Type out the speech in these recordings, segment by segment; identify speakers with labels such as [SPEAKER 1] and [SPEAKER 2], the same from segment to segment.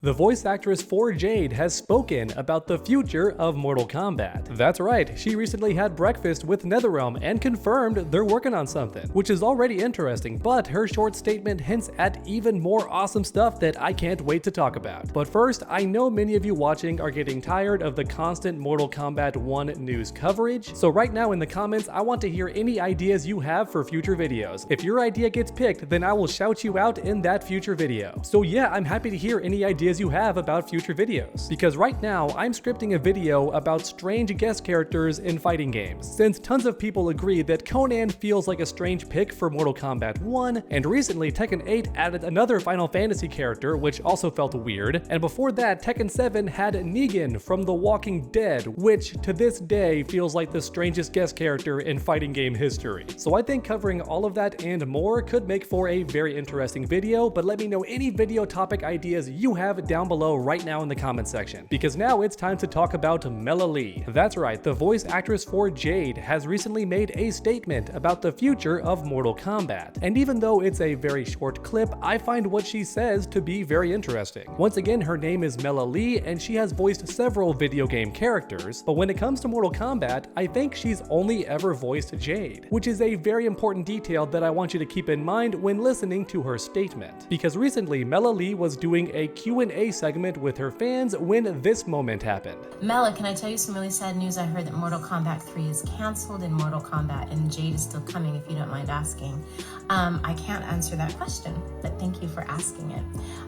[SPEAKER 1] The voice actress for Jade has spoken about the future of Mortal Kombat. That's right, she recently had breakfast with NetherRealm and confirmed they're working on something, which is already interesting, but her short statement hints at even more awesome stuff that I can't wait to talk about. But first, I know many of you watching are getting tired of the constant Mortal Kombat 1 news coverage, so right now in the comments I want to hear any ideas you have for future videos. If your idea gets picked, then I will shout you out in that future video. So yeah, I'm happy to hear any ideas you have about future videos, because right now I'm scripting a video about strange guest characters in fighting games, since tons of people agree that Conan feels like a strange pick for Mortal Kombat 1, and recently Tekken 8 added another Final Fantasy character which also felt weird, and before that Tekken 7 had Negan from The Walking Dead, which to this day feels like the strangest guest character in fighting game history. So I think covering all of that and more could make for a very interesting video, but let me know any video topic ideas you have down below right now in the comment section, because now it's time to talk about Mela Lee. That's right, the voice actress for Jade has recently made a statement about the future of Mortal Kombat, and even though it's a very short clip, I find what she says to be very interesting. Once again, her name is Mela Lee and she has voiced several video game characters, but when it comes to Mortal Kombat, I think she's only ever voiced Jade, which is a very important detail that I want you to keep in mind when listening to her statement, because recently Mela Lee was doing a Q&A segment with her fans when this moment happened.
[SPEAKER 2] Mela, can I tell you some really sad news? I heard that Mortal Kombat 3 is canceled in Mortal Kombat and Jade is still coming, if you don't mind asking. I can't answer that question, but thank you for asking it.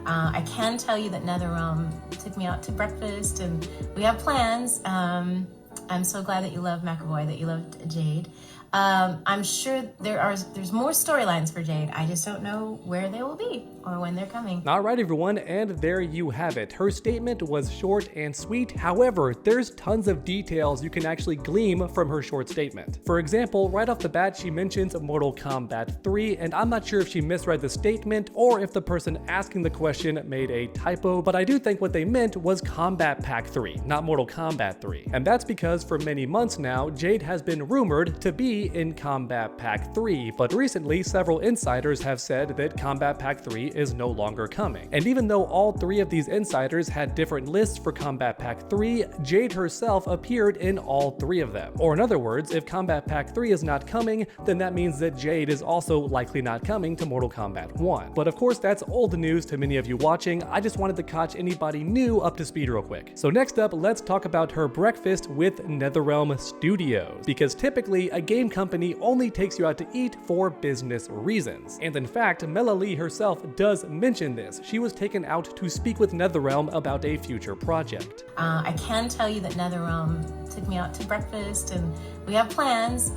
[SPEAKER 2] I can tell you that NetherRealm took me out to breakfast and we have plans. I'm so glad that you love McAvoy, that you loved Jade. I'm sure there's more storylines for Jade. I just don't know where they will be or when they're coming.
[SPEAKER 1] Alright everyone, and there you have it. Her statement was short and sweet, however, there's tons of details you can actually glean from her short statement. For example, right off the bat she mentions Mortal Kombat 3, and I'm not sure if she misread the statement or if the person asking the question made a typo, but I do think what they meant was Combat Pack 3, not Mortal Kombat 3. And that's because for many months now, Jade has been rumored to be in Combat Pack 3, but recently several insiders have said that Combat Pack 3 is no longer coming. And even though all three of these insiders had different lists for Combat Pack 3, Jade herself appeared in all three of them. Or in other words, if Combat Pack 3 is not coming, then that means that Jade is also likely not coming to Mortal Kombat 1. But of course that's old news to many of you watching. I just wanted to catch anybody new up to speed real quick. So next up, let's talk about her breakfast with NetherRealm Studios, because typically a game company only takes you out to eat for business reasons. And in fact, Mela Lee herself does mention this. She was taken out to speak with NetherRealm about a future project.
[SPEAKER 2] I can tell you that NetherRealm took me out to breakfast and we have plans.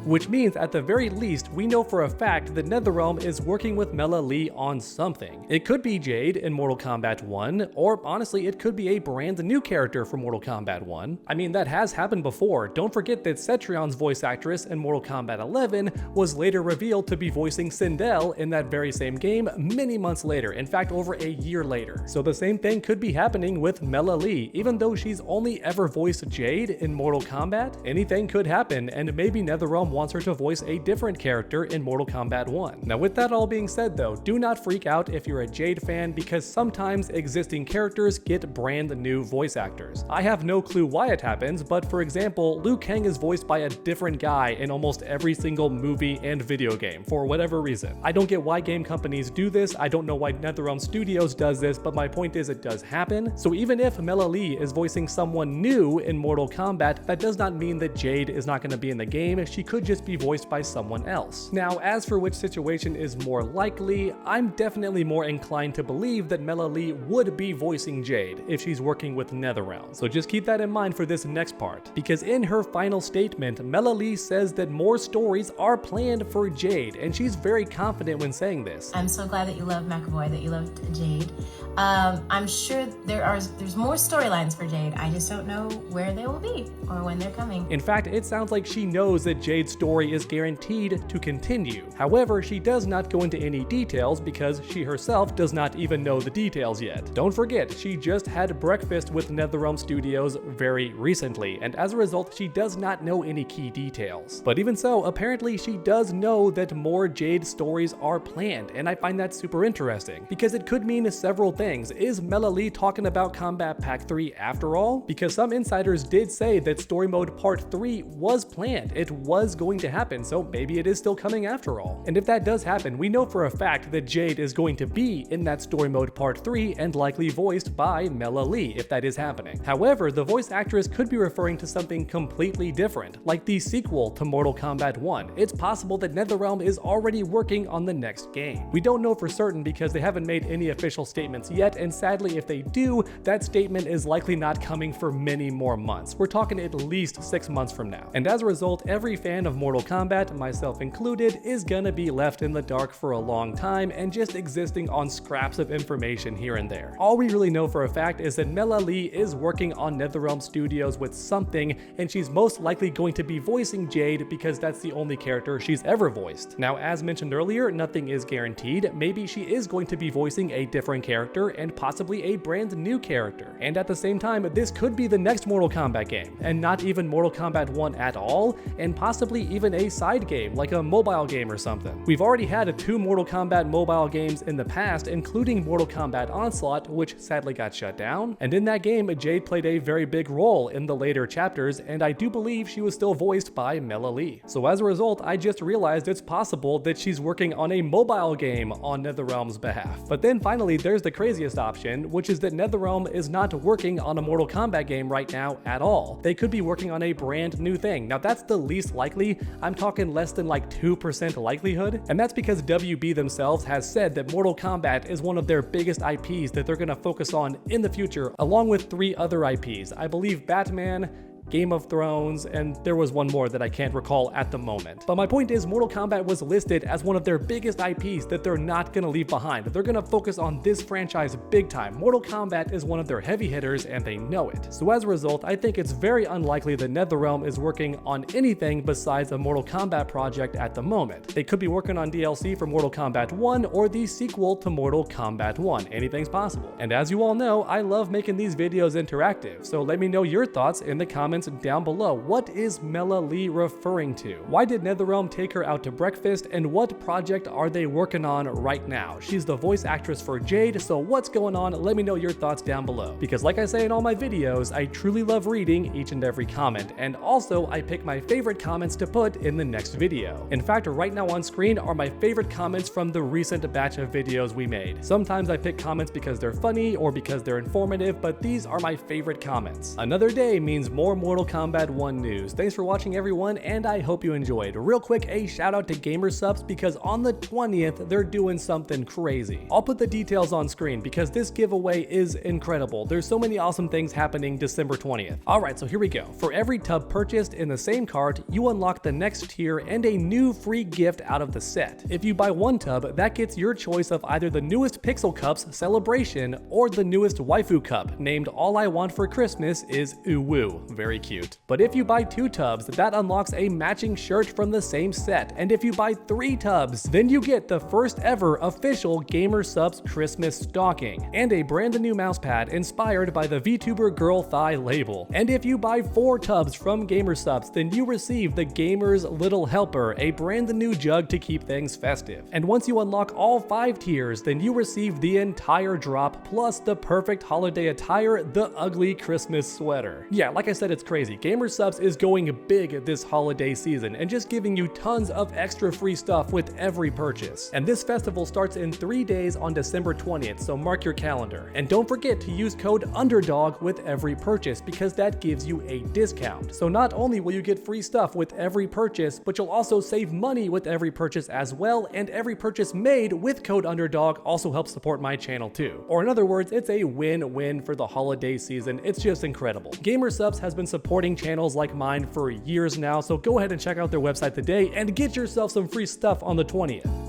[SPEAKER 1] Which means at the very least, we know for a fact that NetherRealm is working with Mela Lee on something. It could be Jade in Mortal Kombat 1, or honestly, it could be a brand new character for Mortal Kombat 1. I mean, that has happened before. Don't forget that Cetrion's voice actress in Mortal Kombat 11 was later revealed to be voicing Sindel in that very same game many months later, in fact over a year later. So the same thing could be happening with Mela Lee. Even though she's only ever voiced Jade in Mortal Kombat, anything could happen, and maybe NetherRealm wants her to voice a different character in Mortal Kombat 1. Now with that all being said though, do not freak out if you're a Jade fan, because sometimes existing characters get brand new voice actors. I have no clue why it happens, but for example, Liu Kang is voiced by a different guy in almost every single movie and video game for whatever reason. I don't get why game companies do this, I don't know why NetherRealm Studios does this, but my point is it does happen. So even if Mela Lee is voicing someone new in Mortal Kombat, that does not mean that Jade is not going to be in the game. She could just be voiced by someone else. Now, as for which situation is more likely, I'm definitely more inclined to believe that Mela Lee would be voicing Jade if she's working with NetherRealm. So just keep that in mind for this next part, because in her final statement, Mela Lee says that more stories are planned for Jade, and she's very confident when saying this.
[SPEAKER 2] I'm so glad that you love McAvoy, that you loved Jade. I'm sure there's more storylines for Jade. I just don't know where they will be or when they're coming.
[SPEAKER 1] In fact, it sounds like she knows that Jade's story is guaranteed to continue. However, she does not go into any details because she herself does not even know the details yet. Don't forget, she just had breakfast with NetherRealm Studios very recently, and as a result, she does not know any key details. But even so, apparently she does know that more Jade stories are planned, and I find that super interesting because it could mean several things things. Is Mela Lee talking about Kombat Pack 3 after all? Because some insiders did say that Story Mode Part 3 was planned. It was going to happen, so maybe it is still coming after all. And if that does happen, we know for a fact that Jade is going to be in that Story Mode Part 3 and likely voiced by Mela Lee if that is happening. However, the voice actress could be referring to something completely different, like the sequel to Mortal Kombat 1. It's possible that NetherRealm is already working on the next game. We don't know for certain because they haven't made any official statements yet, and sadly if they do, that statement is likely not coming for many more months. We're talking at least 6 months from now. And as a result, every fan of Mortal Kombat, myself included, is gonna be left in the dark for a long time and just existing on scraps of information here and there. All we really know for a fact is that Mela Lee is working on NetherRealm Studios with something, and she's most likely going to be voicing Jade because that's the only character she's ever voiced. Now, as mentioned earlier, nothing is guaranteed. Maybe she is going to be voicing a different character and possibly a brand new character. And at the same time, this could be the next Mortal Kombat game, and not even Mortal Kombat 1 at all, and possibly even a side game, like a mobile game or something. We've already had 2 Mortal Kombat mobile games in the past, including Mortal Kombat Onslaught, which sadly got shut down. And in that game, Jade played a very big role in the later chapters, and I do believe she was still voiced by Mela Lee. So as a result, I just realized it's possible that she's working on a mobile game on NetherRealm's behalf. But then finally, there's the craziest option, which is that NetherRealm is not working on a Mortal Kombat game right now at all. They could be working on a brand new thing. Now that's the least likely. I'm talking less than like 2% likelihood. And that's because WB themselves has said that Mortal Kombat is one of their biggest IPs that they're gonna focus on in the future, along with 3 other IPs. I believe Batman, Game of Thrones, and there was one more that I can't recall at the moment. But my point is, Mortal Kombat was listed as one of their biggest IPs that they're not gonna leave behind. They're gonna focus on this franchise big time. Mortal Kombat is one of their heavy hitters and they know it. So as a result, I think it's very unlikely that NetherRealm is working on anything besides a Mortal Kombat project at the moment. They could be working on DLC for Mortal Kombat 1 or the sequel to Mortal Kombat 1. Anything's possible. And as you all know, I love making these videos interactive, so let me know your thoughts in the comments down below. What is Mela Lee referring to? Why did NetherRealm take her out to breakfast, and what project are they working on right now? She's the voice actress for Jade, so what's going on? Let me know your thoughts down below. Because like I say in all my videos, I truly love reading each and every comment, and also I pick my favorite comments to put in the next video. In fact, right now on screen are my favorite comments from the recent batch of videos we made. Sometimes I pick comments because they're funny or because they're informative, but these are my favorite comments. Another day means more Mortal Kombat 1 news. Thanks for watching everyone, and I hope you enjoyed. Real quick, a shout out to GamerSubs because on the 20th, they're doing something crazy. I'll put the details on screen because this giveaway is incredible. There's so many awesome things happening December 20th. Alright, so here we go. For every tub purchased in the same cart, you unlock the next tier and a new free gift out of the set. If you buy 1 tub, that gets your choice of either the newest Pixel Cups Celebration or the newest Waifu Cup, named All I Want for Christmas is Uwu. Very cute. But if you buy 2 tubs, that unlocks a matching shirt from the same set. And if you buy 3 tubs, then you get the first ever official GamerSubs Christmas stocking and a brand new mousepad inspired by the VTuber Girl Thigh label. And if you buy 4 tubs from GamerSubs, then you receive the Gamer's Little Helper, a brand new jug to keep things festive. And once you unlock all 5 tiers, then you receive the entire drop plus the perfect holiday attire, the ugly Christmas sweater. Yeah, like I said, it's crazy. GamerSubs is going big this holiday season and just giving you tons of extra free stuff with every purchase. And this festival starts in 3 days on December 20th, so mark your calendar. And don't forget to use code UNDERDOG with every purchase because that gives you a discount. So not only will you get free stuff with every purchase, but you'll also save money with every purchase as well, and every purchase made with code UNDERDOG also helps support my channel too. Or in other words, it's a win-win for the holiday season. It's just incredible. GamerSubs has been supporting channels like mine for years now, so go ahead and check out their website today and get yourself some free stuff on the 20th.